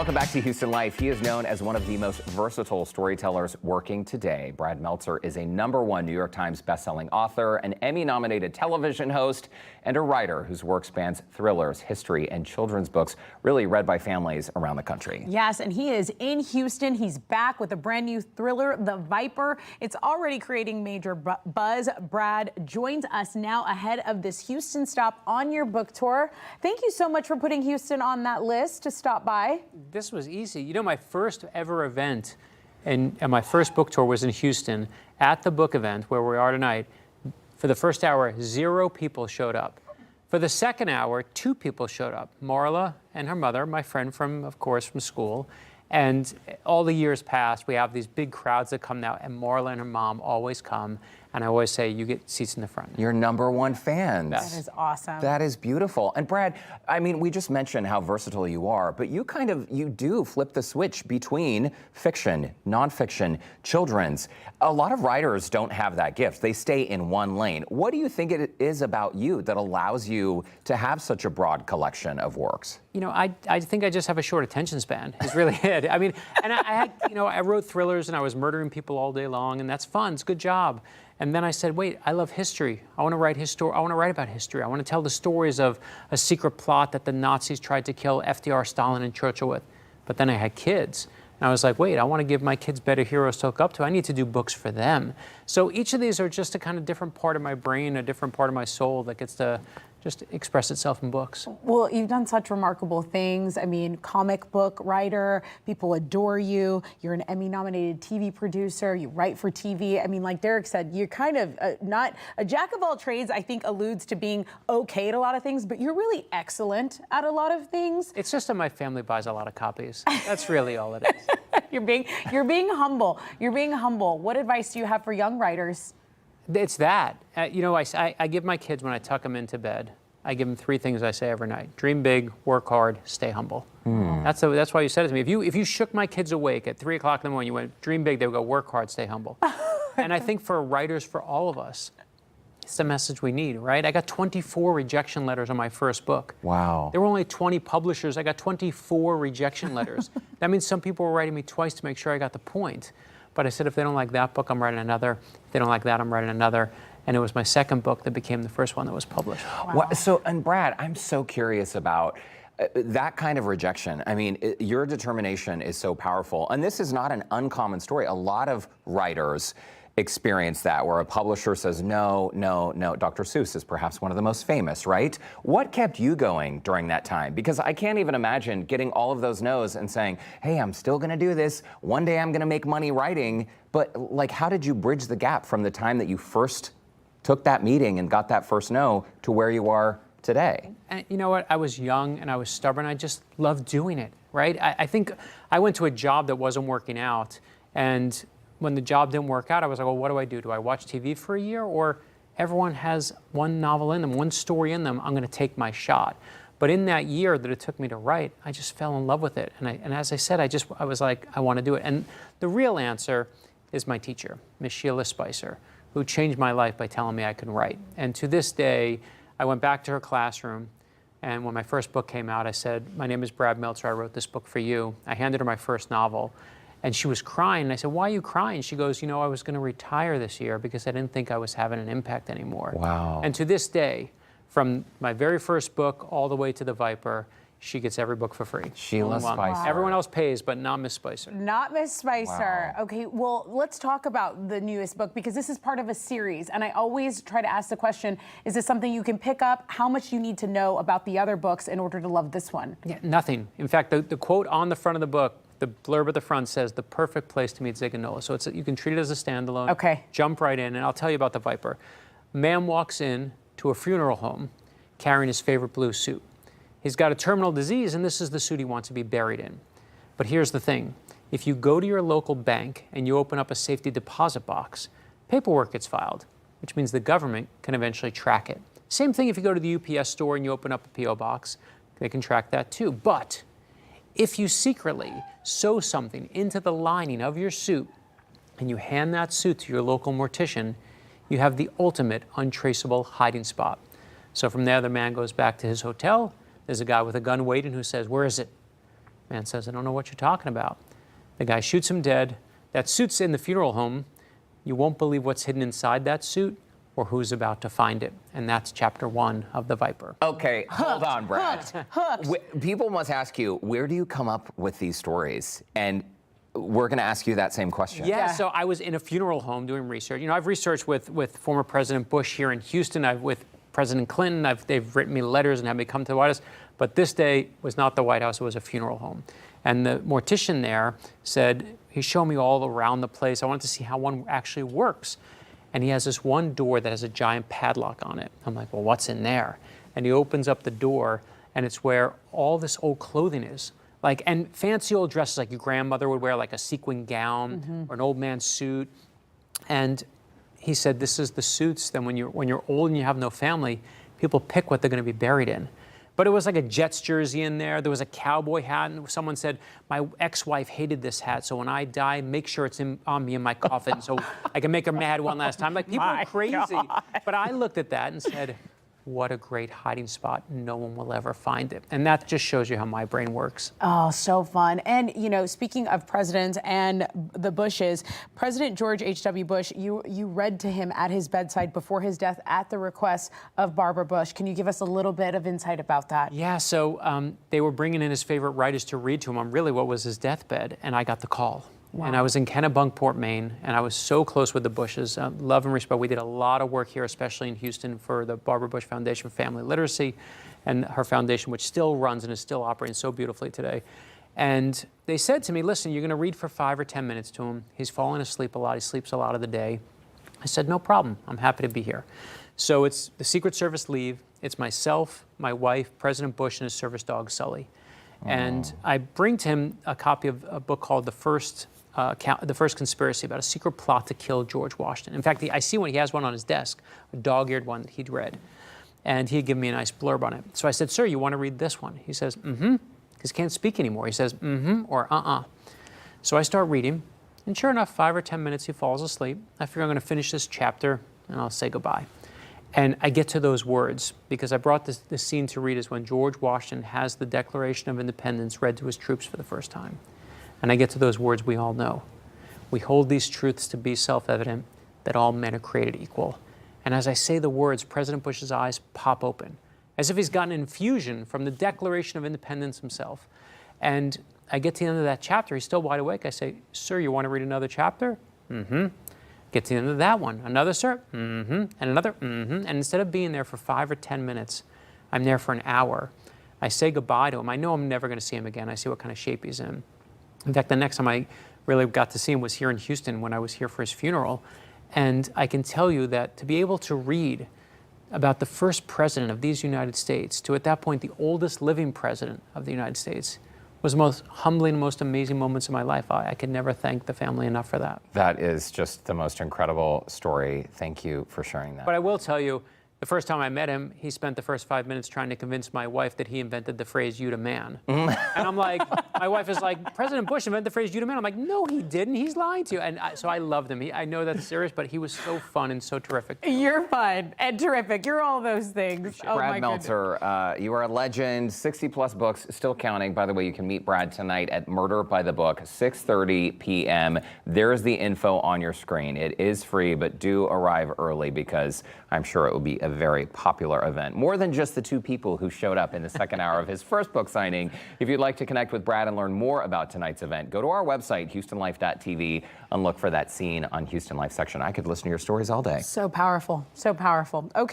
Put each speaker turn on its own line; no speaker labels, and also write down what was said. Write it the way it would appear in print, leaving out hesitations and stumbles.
Welcome back to Houston Life. He is known as one of the most versatile storytellers working today. Brad Meltzer is a #1 New York Times bestselling author, an Emmy-nominated television host, and a writer whose work spans thrillers, history, and children's books, really read by families around the country.
Yes, and he is in Houston. He's back with a brand new thriller, The Viper. It's already creating major buzz. Brad joins us now ahead of this Houston stop on your book tour. Thank you so much for putting Houston on that list to stop by.
This was easy. You know, my first ever event and my first book tour was in Houston at the book event where we are tonight. For the first hour, 0 people showed up. For the second hour, 2 people showed up. Marla and her mother, my friend of course, from school. And all the years past, we have these big crowds that come now, and Marla and her mom always come. And I always say, you get seats in the front.
Your #1 fans.
That is awesome.
That is beautiful. And Brad, I mean, we just mentioned how versatile you are, but you do flip the switch between fiction, nonfiction, children's. A lot of writers don't have that gift. They stay in one lane. What do you think it is about you that allows you to have such a broad collection of works?
You know, I think I just have a short attention span, is really it. I mean, and I wrote thrillers and I was murdering people all day long, and that's fun, it's a good job. And then I said, wait, I love history. I want to write about history. I want to tell the stories of a secret plot that the Nazis tried to kill FDR, Stalin, and Churchill with. But then I had kids. And I was like, wait, I want to give my kids better heroes to look up to. I need to do books for them. So each of these are just a kind of different part of my brain, a different part of my soul that gets to just express itself in books.
Well, you've done such remarkable things. I mean, comic book writer, people adore you. You're an Emmy-nominated TV producer. You write for TV. I mean, like Derek said, you're kind of not a jack of all trades. I think alludes to being okay at a lot of things, but you're really excellent at a lot of things.
It's just that my family buys a lot of copies. That's really all it is.
You're being humble. You're being humble. What advice do you have for young writers?
It's that. You know, I give my kids, when I tuck them into bed, I give them 3 things I say every night. Dream big, work hard, stay humble. That's why you said it to me. If you shook my kids awake at 3 o'clock in the morning, you went, dream big, they would go, work hard, stay humble. And I think for writers, for all of us, it's the message we need, right? I got 24 rejection letters on my first book.
Wow.
There were only 20 publishers. I got 24 rejection letters. That means some people were writing me twice to make sure I got the point. But I said, if they don't like that book, I'm writing another. If they don't like that, I'm writing another. And it was my second book that became the first one that was published.
Wow. And Brad, I'm so curious about that kind of rejection. I mean, your determination is so powerful. And this is not an uncommon story. A lot of writers experience that, where a publisher says, no, no, no. Dr. Seuss is perhaps one of the most famous, right? What kept you going during that time? Because I can't even imagine getting all of those no's and saying, hey, I'm still gonna do this. One day I'm gonna make money writing. But like, how did you bridge the gap from the time that you first took that meeting and got that first no to where you are today?
And you know what? I was young and I was stubborn. I just loved doing it, right? I think I went to a job that wasn't working out, and when the job didn't work out, I was like, well, what do I do? Do I watch TV for a year? Or everyone has one novel in them, one story in them, I'm going to take my shot. But in that year that it took me to write, I just fell in love with it. And as I said, I was like, I want to do it. And the real answer is my teacher, Miss Sheila Spicer, who changed my life by telling me I could write. And to this day, I went back to her classroom, and when my first book came out, I said, my name is Brad Meltzer, I wrote this book for you. I handed her my first novel. And she was crying, and I said, why are you crying? She goes, you know, I was going to retire this year because I didn't think I was having an impact anymore.
Wow.
And to this day, from my very first book all the way to The Viper, she gets every book for free.
Sheila Spicer.
Everyone else pays, but not Miss Spicer.
Not Miss Spicer.
Wow.
Okay, well, let's talk about the newest book, because this is part of a series. And I always try to ask the question, is this something you can pick up? How much you need to know about the other books in order to love this one?
Yeah, nothing. In fact, the quote on the front of the book, the blurb at the front says, the perfect place to meet Zig and Nola. So you can treat it as a standalone.
Okay.
Jump right in, and I'll tell you about The Viper. A man walks in to a funeral home carrying his favorite blue suit. He's got a terminal disease, and this is the suit he wants to be buried in. But here's the thing. If you go to your local bank and you open up a safety deposit box, paperwork gets filed, which means the government can eventually track it. Same thing if you go to the UPS store and you open up a P.O. box, they can track that too. But if you secretly sew something into the lining of your suit and you hand that suit to your local mortician, you have the ultimate untraceable hiding spot. So from there, the man goes back to his hotel. There's a guy with a gun waiting who says, where is it? Man says, I don't know what you're talking about. The guy shoots him dead. That suit's in the funeral home. You won't believe what's hidden inside that suit or who's about to find it. And that's chapter 1 of The Viper.
Okay, hold on, Brad.
Hooked.
People must ask you, where do you come up with these stories? And we're going to ask you that same question.
Yeah, so I was in a funeral home doing research. You know, I've researched with former President Bush here in Houston. With President Clinton. They've written me letters and had me come to the White House. But this day was not the White House. It was a funeral home. And the mortician there said, he showed me all around the place. I wanted to see how one actually works. And he has this one door that has a giant padlock on it. I'm like, well, what's in there? And he opens up the door, and it's where all this old clothing is. Like, and fancy old dresses like your grandmother would wear, like a sequin gown or an old man's suit. And he said, this is the suits. Then when you're old and you have no family, people pick what they're going to be buried in. But it was like a Jets jersey in there. There was a cowboy hat. And someone said, my ex-wife hated this hat. So when I die, make sure it's on me in my coffin so I can make her mad one last time. Like, people are crazy. God. But I looked at that and said, what a great hiding spot. No one will ever find it. And that just shows you how my brain works.
Oh, so fun. And, you know, speaking of presidents and the Bushes, President George H.W. Bush, you read to him at his bedside before his death at the request of Barbara Bush. Can you give us a little bit of insight about that?
Yeah, so they were bringing in his favorite writers to read to him on really what was his deathbed, and I got the call. Wow. And I was in Kennebunkport, Maine, and I was so close with the Bushes. Love and respect. We did a lot of work here, especially in Houston, for the Barbara Bush Foundation for Family Literacy, and her foundation, which still runs and is still operating so beautifully today. And they said to me, listen, you're going to read for 5 or 10 minutes to him. He's falling asleep a lot. He sleeps a lot of the day. I said, no problem. I'm happy to be here. So it's the Secret Service leave. It's myself, my wife, President Bush, and his service dog, Sully. And I bring to him a copy of a book called The First Conspiracy, about a secret plot to kill George Washington. In fact, I see he has one on his desk, a dog-eared one that he'd read. And he had given me a nice blurb on it. So I said, sir, you want to read this one? He says, because he can't speak anymore. He says, or So I start reading, and sure enough, 5 or 10 minutes, he falls asleep. I figure I'm going to finish this chapter, and I'll say goodbye. And I get to those words, because I brought this scene to read is when George Washington has the Declaration of Independence read to his troops for the first time. And I get to those words we all know. We hold these truths to be self-evident, that all men are created equal. And as I say the words, President Bush's eyes pop open, as if he's gotten an infusion from the Declaration of Independence himself. And I get to the end of that chapter, he's still wide awake. I say, sir, you want to read another chapter? Get to the end of that one. Another, sir? And another, And instead of being there for 5 or 10 minutes, I'm there for an hour. I say goodbye to him. I know I'm never going to see him again. I see what kind of shape he's in. In fact, the next time I really got to see him was here in Houston when I was here for his funeral. And I can tell you that to be able to read about the first president of these United States, to at that point the oldest living president of the United States, was the most humbling, most amazing moments of my life. I could never thank the family enough for that.
That is just the most incredible story. Thank you for sharing that.
But I will tell you, the first time I met him, he spent the first 5 minutes trying to convince my wife that he invented the phrase, you to man. And I'm like, my wife is like, President Bush invented the phrase, you to man. I'm like, no, he didn't. He's lying to you. And so I loved him. I know that's serious, but he was so fun and so terrific.
You're fun and terrific. You're all those things. Oh,
Brad Meltzer, you are a legend. 60-plus books, still counting. By the way, you can meet Brad tonight at Murder by the Book, 6:30 p.m. There's the info on your screen. It is free, but do arrive early because I'm sure it will be a very popular event. More than just the 2 people who showed up in the second hour of his first book signing. If you'd like to connect with Brad and learn more about tonight's event, go to our website, HoustonLife.tv, and look for that scene on Houston Life section. I could listen to your stories all day.
So powerful. So powerful. Okay.